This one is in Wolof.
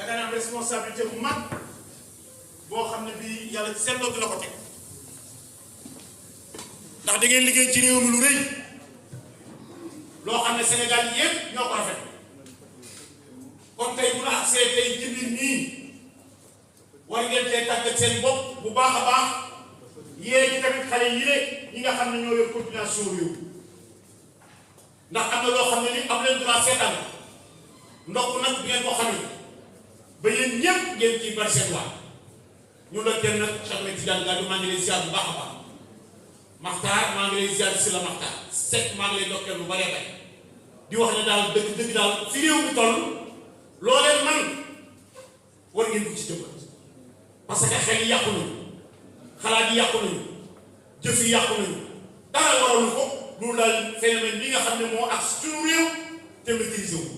da nga am responsabilité bu mag boo xam ne bii yàlla ci seen loolu la ko teg ndax da ngeen liggéey ci réew mi lu rëy loo xam ne Sénégal yépp ñoo ko rafet kon tey bu la agsee tey ci biir nii war ngeen cee tàggat seen bopp bu baax a baax yee ci tamit xale yi ne ñi nga xam ne ñoo yor population réew ndax am na loo xam ne ni am leen droit seetaan ndox nag bi ngeen ko xamee ba yéen ñëpp ngeen ciy bari seen waa ñu la kenn nag Cheikh Ahmed Tidiane Gadio maa ngi lay ziar bu baax a baax Maxtaar maa ngi lay ziar si la Maxtaar Seck maa ngi lay dokkeel bu baree bay di wax ne daal dëgg daal fi réew mi toll loolee man war ngeen ko ci jëmbat parce que xel yi yàqu nañu xalaat yi yàqu nañu jëf yi yàqu nañu dara waralu ko loolu daal phénomène bi nga xam ne moo ak suñu réew te maîtriser wu